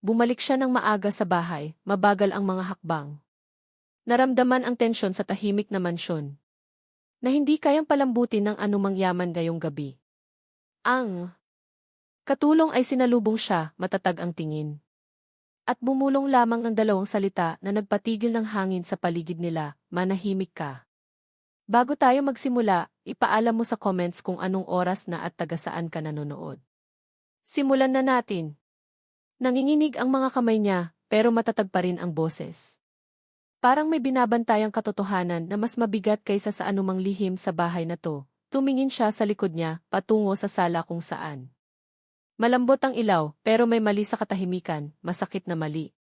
bumalik siya ng maaga sa bahay, mabagal ang mga hakbang. Naramdaman ang tensyon sa tahimik na mansyon, na hindi kayang palambutin ng anumang yaman ngayong gabi. Ang katulong ay sinalubong siya, matatag ang tingin. At bumulong lamang ng dalawang salita na nagpatigil ng hangin sa paligid nila, manahimik ka. Bago tayo magsimula, ipaalam mo sa comments kung anong oras na at taga saan ka nanonood. Simulan na natin. Nanginginig ang mga kamay niya, pero matatag pa rin ang boses. Parang may binabantayang katotohanan na mas mabigat kaysa sa anumang lihim sa bahay na to. Tumingin siya sa likod niya, patungo sa sala kung saan. Malambot ang ilaw, pero may mali sa katahimikan, masakit na mali.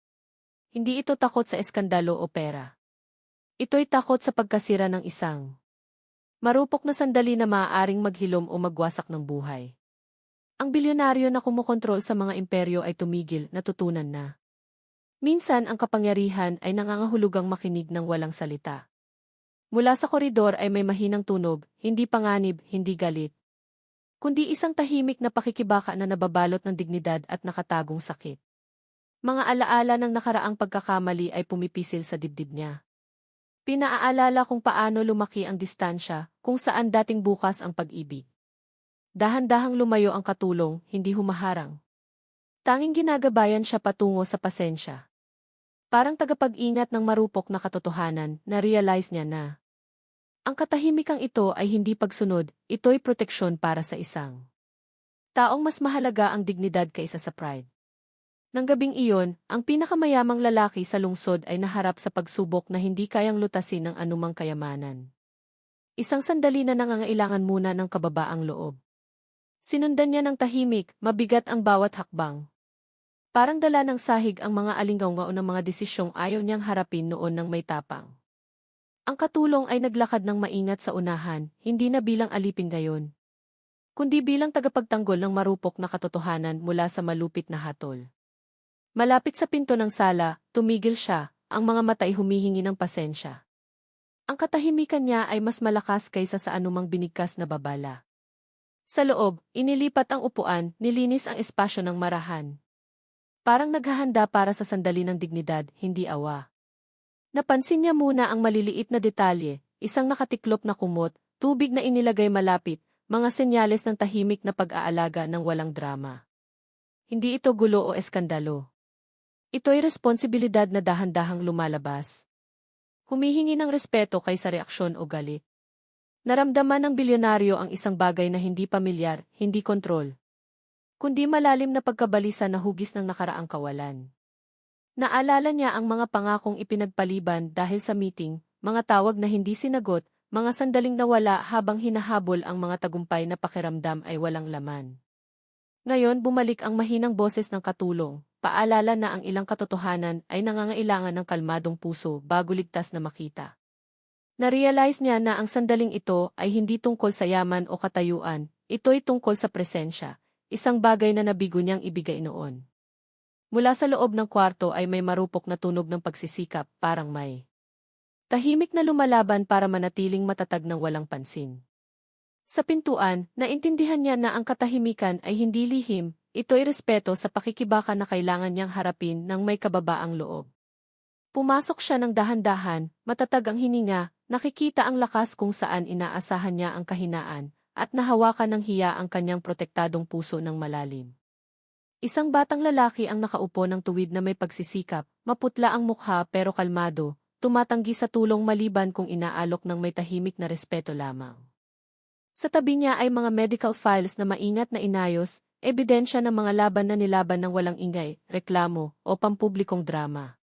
Hindi ito takot sa eskandalo o pera. Ito'y takot sa pagkasira ng isang marupok na sandali na maaaring maghilom o magwasak ng buhay. Ang bilyonaryo na kumokontrol sa mga imperyo ay tumigil, natutunan na. Minsan ang kapangyarihan ay nangangahulugang makinig ng walang salita. Mula sa koridor ay may mahinang tunog, hindi panganib, hindi galit. Kundi isang tahimik na pakikibaka na nababalot ng dignidad at nakatagong sakit. Mga alaala ng nakaraang pagkakamali ay pumipisil sa dibdib niya. Pinaaalala kung paano lumaki ang distansya, kung saan dating bukas ang pag-ibig. Dahan-dahang lumayo ang katulong, hindi humaharang. Tanging ginagabayan siya patungo sa pasensya. Parang tagapag-ingat ng marupok na katotohanan, na-realize niya na ang katahimikang ito ay hindi pagsunod, ito'y proteksyon para sa isang taong mas mahalaga ang dignidad kaysa sa pride. Nang gabing iyon, ang pinakamayamang lalaki sa lungsod ay naharap sa pagsubok na hindi kayang lutasin ng anumang kayamanan. Isang sandali na nangangailangan muna ng kababaang loob. Sinundan niya ng tahimik, mabigat ang bawat hakbang. Parang dala ng sahig ang mga alinggaw-ngao ng mga desisyong ayaw niyang harapin noon ng may tapang. Ang katulong ay naglakad ng maingat sa unahan, hindi na bilang alipin ngayon, kundi bilang tagapagtanggol ng marupok na katotohanan mula sa malupit na hatol. Malapit sa pinto ng sala, tumigil siya, ang mga mata ay humihingi ng pasensya. Ang katahimikan niya ay mas malakas kaysa sa anumang binigkas na babala. Sa loob, inilipat ang upuan, nilinis ang espasyo ng marahan. Parang naghahanda para sa sandali ng dignidad, hindi awa. Napansin niya muna ang maliliit na detalye, isang nakatiklop na kumot, tubig na inilagay malapit, mga senyales ng tahimik na pag-aalaga ng walang drama. Hindi ito gulo o eskandalo. Ito'y responsibilidad na dahan-dahang lumalabas. Humihingi ng respeto kaysa reaksyon o galit. Naramdaman ng bilyonaryo ang isang bagay na hindi pamilyar, hindi kontrol, kundi malalim na pagkabalisa na hugis ng nakaraang kawalan. Naalala niya ang mga pangakong ipinagpaliban dahil sa meeting, mga tawag na hindi sinagot, mga sandaling nawala habang hinahabol ang mga tagumpay na pakiramdam ay walang laman. Ngayon bumalik ang mahinang boses ng katulong, paalala na ang ilang katotohanan ay nangangailangan ng kalmadong puso bago ligtas na makita. Na-realize niya na ang sandaling ito ay hindi tungkol sa yaman o katayuan, ito'y tungkol sa presensya, isang bagay na nabigo niyang ibigay noon. Mula sa loob ng kwarto ay may marupok na tunog ng pagsisikap, parang may tahimik na lumalaban para manatiling matatag ng walang pansin. Sa pintuan, naintindihan niya na ang katahimikan ay hindi lihim, ito'y respeto sa pakikibaka na kailangan niyang harapin ng may kababaang loob. Pumasok siya ng dahan-dahan, matatag ang hininga, nakikita ang lakas kung saan inaasahan niya ang kahinaan, at nahawakan ng hiya ang kanyang protektadong puso ng malalim. Isang batang lalaki ang nakaupo ng tuwid na may pagsisikap, maputla ang mukha pero kalmado, tumatanggi sa tulong maliban kung inaalok ng may tahimik na respeto lamang. Sa tabi niya ay mga medical files na maingat na inayos, ebidensya ng mga laban na nilaban ng walang ingay, reklamo, o pampublikong drama.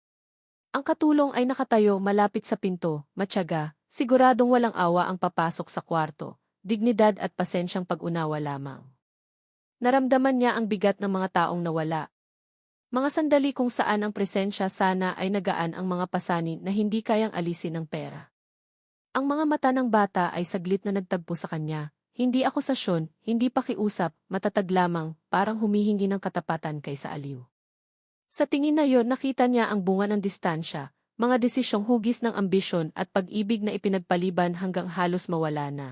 Ang katulong ay nakatayo malapit sa pinto, matyaga, siguradong walang awa ang papasok sa kwarto, dignidad at pasensyang pag-unawa lamang. Naramdaman niya ang bigat ng mga taong nawala. Mga sandali kung saan ang presensya sana ay nagaan ang mga pasanin na hindi kayang alisin ng pera. Ang mga mata ng bata ay saglit na nagtagpo sa kanya, hindi akusasyon, hindi pakiusap, matatag lamang, parang humihingi ng katapatan kaysa aliw. Sa tingin na yon nakita niya ang bunga ng distansya, mga desisyong hugis ng ambisyon at pag-ibig na ipinagpaliban hanggang halos mawala na.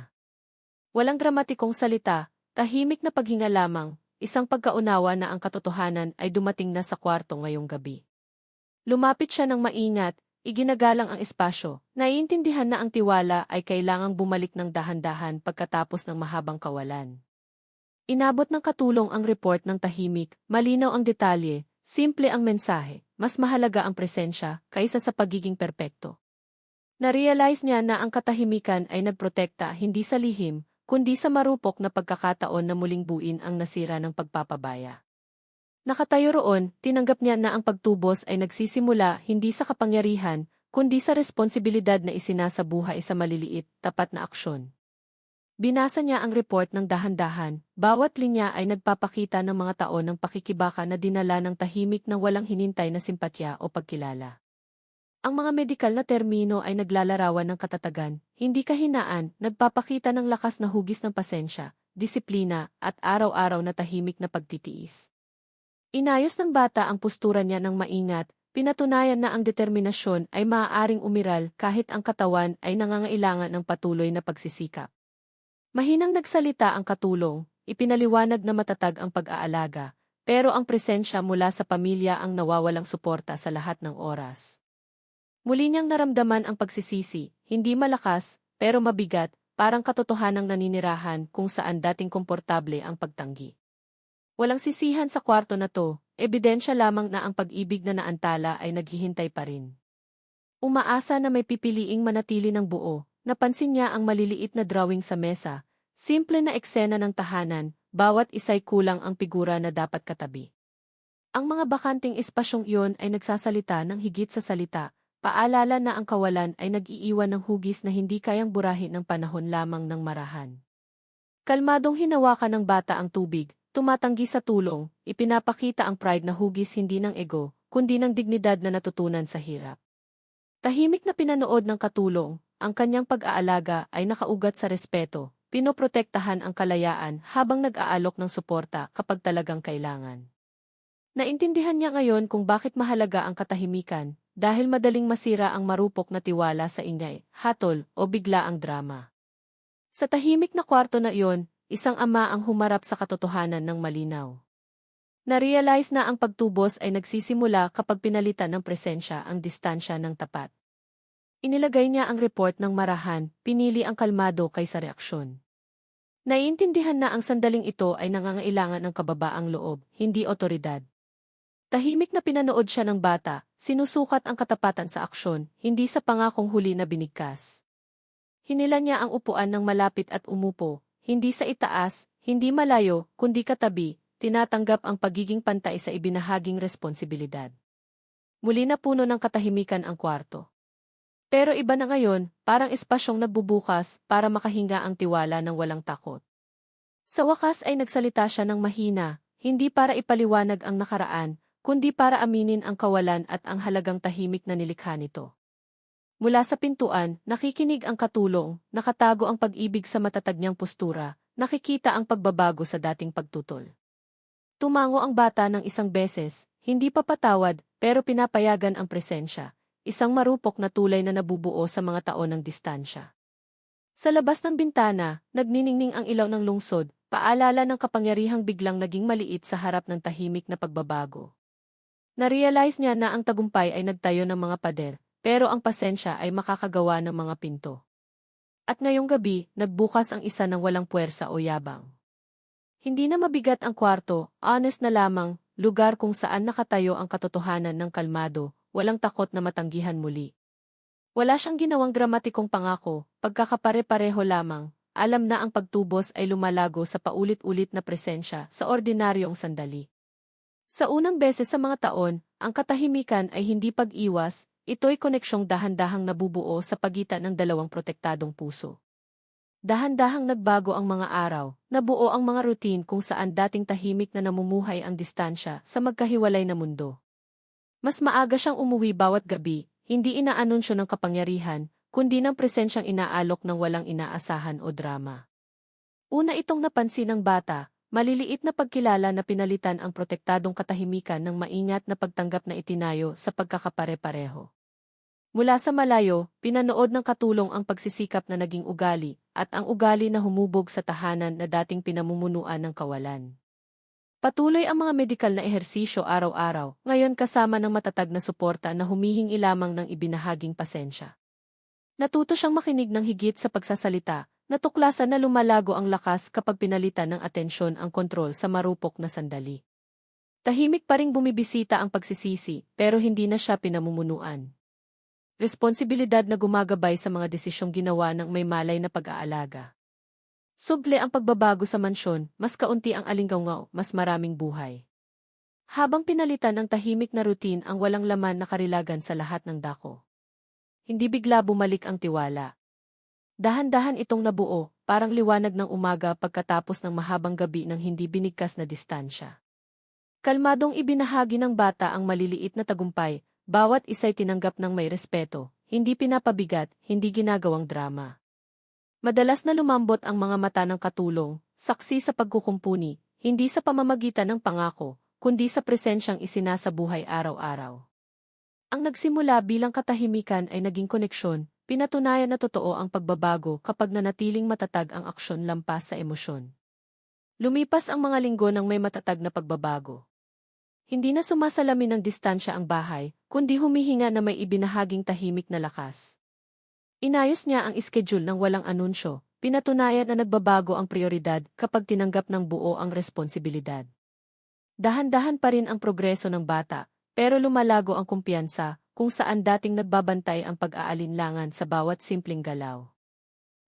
Walang dramatikong salita, tahimik na paghinga lamang, isang pagkaunawa na ang katotohanan ay dumating na sa kwarto ngayong gabi. Lumapit siya ng maingat, iginagalang ang espasyo, naiintindihan na ang tiwala ay kailangang bumalik ng dahan-dahan pagkatapos ng mahabang kawalan. Inabot ng katulong ang report ng tahimik, malinaw ang detalye, simple ang mensahe, mas mahalaga ang presensya kaysa sa pagiging perpekto. Na-realize niya na ang katahimikan ay nagprotekta hindi sa lihim, kundi sa marupok na pagkakataon na muling buuin ang nasira ng pagpapabaya. Nakatayo roon, tinanggap niya na ang pagtubos ay nagsisimula hindi sa kapangyarihan, kundi sa responsibilidad na isinasabuhay sa maliliit, tapat na aksyon. Binasa niya ang report ng dahan-dahan, bawat linya ay nagpapakita ng mga taon ng pakikibaka na dinala ng tahimik na walang hinintay na simpatya o pagkilala. Ang mga medikal na termino ay naglalarawan ng katatagan, hindi kahinaan, nagpapakita ng lakas na hugis ng pasensya, disiplina, at araw-araw na tahimik na pagtitiis. Inayos ng bata ang postura niya ng maingat, pinatunayan na ang determinasyon ay maaaring umiral kahit ang katawan ay nangangailangan ng patuloy na pagsisikap. Mahinang nagsalita ang katulong, ipinaliwanag na matatag ang pag-aalaga, pero ang presensya mula sa pamilya ang nawawalang suporta sa lahat ng oras. Muli niyang naramdaman ang pagsisisi, hindi malakas, pero mabigat, parang katotohanang naninirahan kung saan dating komportable ang pagtanggi. Walang sisihan sa kwarto na to, ebidensya lamang na ang pag-ibig na naantala ay naghihintay pa rin. Umaasa na may pipiliing manatili ng buo, napansin niya ang maliliit na drawing sa mesa, simple na eksena ng tahanan, bawat isa'y kulang ang figura na dapat katabi. Ang mga bakanting espasyong iyon ay nagsasalita ng higit sa salita, paalala na ang kawalan ay nag-iiwan ng hugis na hindi kayang burahin ng panahon lamang ng marahan. Kalmadong hinawakan ng bata ang tubig, tumatanggi sa tulong, ipinapakita ang pride na hugis hindi ng ego, kundi ng dignidad na natutunan sa hirap. Tahimik na pinanood ng katulong, ang kanyang pag-aalaga ay nakaugat sa respeto, pinoprotektahan ang kalayaan habang nag-aalok ng suporta kapag talagang kailangan. Naintindihan niya ngayon kung bakit mahalaga ang katahimikan, dahil madaling masira ang marupok na tiwala sa ingay, hatol, o bigla ang drama. Sa tahimik na kwarto na iyon, isang ama ang humarap sa katotohanan ng malinaw. Na-realize na ang pagtubos ay nagsisimula kapag pinalitan ng presensya ang distansya ng tapat. Inilagay niya ang report ng marahan, pinili ang kalmado kaysa reaksyon. Naiintindihan na ang sandaling ito ay nangangailangan ng kababaang loob, hindi otoridad. Tahimik na pinanood siya ng bata, sinusukat ang katapatan sa aksyon, hindi sa pangakong huli na binigkas. Hinila niya ang upuan ng malapit at umupo, hindi sa itaas, hindi malayo, kundi katabi, tinatanggap ang pagiging pantay sa ibinahaging responsibilidad. Muli na puno ng katahimikan ang kwarto. Pero iba na ngayon, parang espasyong nagbubukas para makahinga ang tiwala ng walang takot. Sa wakas ay nagsalita siya ng mahina, hindi para ipaliwanag ang nakaraan, kundi para aminin ang kawalan at ang halagang tahimik na nilikha nito. Mula sa pintuan, nakikinig ang katulong, nakatago ang pag-ibig sa matatag niyang postura, nakikita ang pagbabago sa dating pagtutol. Tumango ang bata ng isang beses, hindi pa patawad, pero pinapayagan ang presensya, isang marupok na tulay na nabubuo sa mga taon ng distansya. Sa labas ng bintana, nagniningning ang ilaw ng lungsod, paalala ng kapangyarihang biglang naging maliit sa harap ng tahimik na pagbabago. Na-realize niya na ang tagumpay ay nagtayo ng mga pader, pero ang pasensya ay makakagawa ng mga pinto. At ngayong gabi, nagbukas ang isa ng walang puwersa o yabang. Hindi na mabigat ang kwarto, honest na lamang, lugar kung saan nakatayo ang katotohanan ng kalmado, walang takot na matanggihan muli. Wala siyang ginawang dramatikong pangako, pagkakapare-pareho lamang, alam na ang pagtubos ay lumalago sa paulit-ulit na presensya sa ordinaryong sandali. Sa unang beses sa mga taon, ang katahimikan ay hindi pag-iwas, ito'y koneksyong dahan-dahang nabubuo sa pagitan ng dalawang protektadong puso. Dahan-dahang nagbago ang mga araw, nabuo ang mga routine kung saan dating tahimik na namumuhay ang distansya sa magkahiwalay na mundo. Mas maaga siyang umuwi bawat gabi, hindi inaanunsyo ng kapangyarihan, kundi ng presensyang inaalok ng walang inaasahan o drama. Una itong napansin ng bata, maliliit na pagkilala na pinalitan ang protektadong katahimikan ng maingat na pagtanggap na itinayo sa pagkakapare-pareho. Mula sa malayo, pinanood ng katulong ang pagsisikap na naging ugali, at ang ugali na humubog sa tahanan na dating pinamumunuan ng kawalan. Patuloy ang mga medikal na ehersisyo araw-araw, ngayon kasama ng matatag na suporta na humihingi lamang ng ibinahaging pasensya. Natuto siyang makinig ng higit sa pagsasalita, natuklasan na lumalago ang lakas kapag pinalitan ng atensyon ang kontrol sa marupok na sandali. Tahimik pa ring bumibisita ang pagsisisi, pero hindi na siya pinamumunuan. Responsibilidad na gumagabay sa mga desisyong ginawa ng may malay na pag-aalaga. Suble ang pagbabago sa mansyon, mas kaunti ang alinggaw, mas maraming buhay. Habang pinalitan ng tahimik na routine ang walang laman na karilagan sa lahat ng dako. Hindi bigla bumalik ang tiwala. Dahan-dahan itong nabuo, parang liwanag ng umaga pagkatapos ng mahabang gabi ng hindi binigkas na distansya. Kalmadong ibinahagi ng bata ang maliliit na tagumpay, bawat isa'y tinanggap ng may respeto, hindi pinapabigat, hindi ginagawang drama. Madalas na lumambot ang mga mata ng katulong, saksi sa pagkukumpuni, hindi sa pamamagitan ng pangako, kundi sa presensyang isinasabuhay araw-araw. Ang nagsimula bilang katahimikan ay naging koneksyon, pinatunayan na totoo ang pagbabago kapag nanatiling matatag ang aksyon lampas sa emosyon. Lumipas ang mga linggo ng may matatag na pagbabago. Hindi na sumasalamin ng distansya ang bahay, kundi humihinga na may ibinahaging tahimik na lakas. Inayos niya ang schedule ng walang anunsyo, pinatunayan na nagbabago ang prioridad kapag tinanggap ng buo ang responsibilidad. Dahan-dahan pa rin ang progreso ng bata, pero lumalago ang kumpiyansa, kung saan dating nagbabantay ang pag-aalinlangan sa bawat simpleng galaw.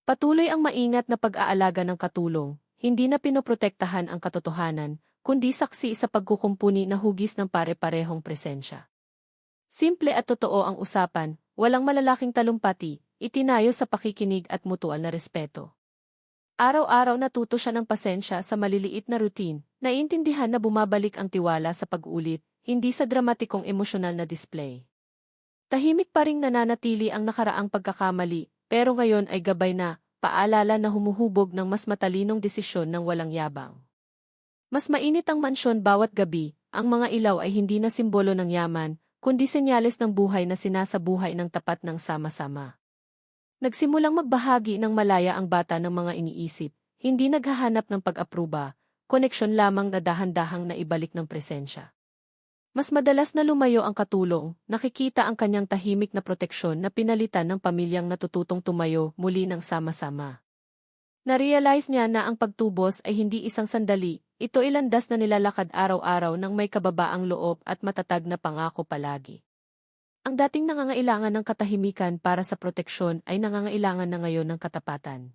Patuloy ang maingat na pag-aalaga ng katulong, hindi na pinoprotektahan ang katotohanan, kundi saksi sa pagkukumpuni na hugis ng pare-parehong presensya. Simple at totoo ang usapan, walang malalaking talumpati, itinayo sa pakikinig at mutual na respeto. Araw-araw natuto siya ng pasensya sa maliliit na routine, naiintindihan na bumabalik ang tiwala sa pag-ulit, hindi sa dramatikong emosyonal na display. Tahimik pa ring nananatili ang nakaraang pagkakamali, pero ngayon ay gabay na, paalala na humuhubog ng mas matalinong desisyon ng walang yabang. Mas mainit ang mansyon bawat gabi, ang mga ilaw ay hindi na simbolo ng yaman, kundi senyales ng buhay na sinasabuhay ng tapat ng sama-sama. Nagsimulang magbahagi ng malaya ang bata ng mga iniisip, hindi naghahanap ng pag-apruba, koneksyon lamang na dahan-dahang na ibalik ng presensya. Mas madalas na lumayo ang katulong, nakikita ang kanyang tahimik na proteksyon na pinalitan ng pamilyang natututong tumayo muli ng sama-sama. Narealize niya na ang pagtubos ay hindi isang sandali, ito ilandas na nilalakad araw-araw ng may kababaang loob at matatag na pangako palagi. Ang dating nangangailangan ng katahimikan para sa proteksyon ay nangangailangan na ngayon ng katapatan.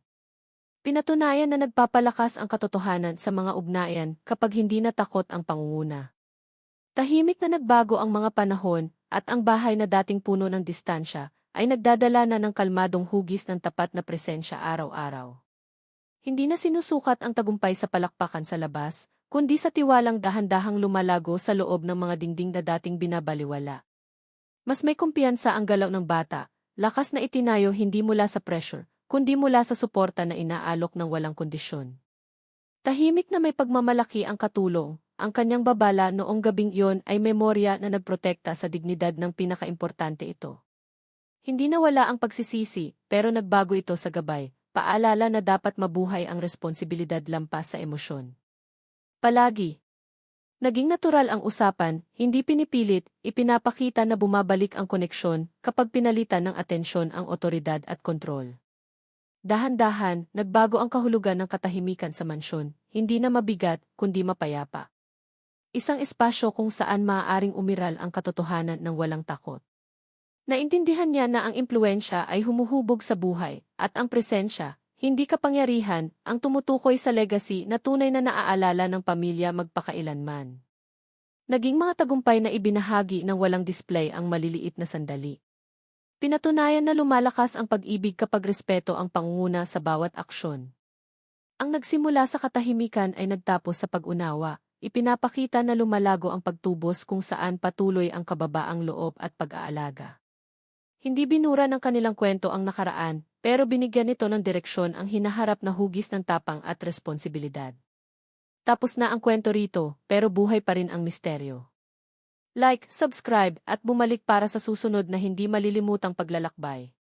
Pinatunayan na nagpapalakas ang katotohanan sa mga ugnayan kapag hindi natakot ang pangunguna. Tahimik na nagbago ang mga panahon at ang bahay na dating puno ng distansya ay nagdadala na ng kalmadong hugis ng tapat na presensya araw-araw. Hindi na sinusukat ang tagumpay sa palakpakan sa labas, kundi sa tiwalang dahan-dahang lumalago sa loob ng mga dingding na dating binabaliwala. Mas may kumpiyansa ang galaw ng bata, lakas na itinayo hindi mula sa pressure, kundi mula sa suporta na inaalok ng walang kondisyon. Tahimik na may pagmamalaki ang katulong, ang kanyang babala noong gabing iyon ay memorya na nagprotekta sa dignidad ng pinakaimportante ito. Hindi nawala ang pagsisisi, pero nagbago ito sa gabay, paalala na dapat mabuhay ang responsibilidad lampas sa emosyon. Palagi. Naging natural ang usapan, hindi pinipilit, ipinapakita na bumabalik ang koneksyon kapag pinalitan ng atensyon ang otoridad at kontrol. Dahan-dahan, nagbago ang kahulugan ng katahimikan sa mansyon, hindi na mabigat, kundi mapayapa. Isang espasyo kung saan maaaring umiral ang katotohanan ng walang takot. Naintindihan niya na ang impluwensya ay humuhubog sa buhay, at ang presensya, hindi kapangyarihan, ang tumutukoy sa legacy na tunay na naaalala ng pamilya magpakailanman. Naging mga tagumpay na ibinahagi ng walang display ang maliliit na sandali. Pinatunayan na lumalakas ang pag-ibig kapag respeto ang pangunguna sa bawat aksyon. Ang nagsimula sa katahimikan ay nagtapos sa pag-unawa, ipinapakita na lumalago ang pagtubos kung saan patuloy ang kababaang loob at pag-aalaga. Hindi binura ng kanilang kwento ang nakaraan, pero binigyan nito ng direksyon ang hinaharap na hugis ng tapang at responsibilidad. Tapos na ang kwento rito, pero buhay pa rin ang misteryo. Like, subscribe, at bumalik para sa susunod na hindi malilimutang paglalakbay.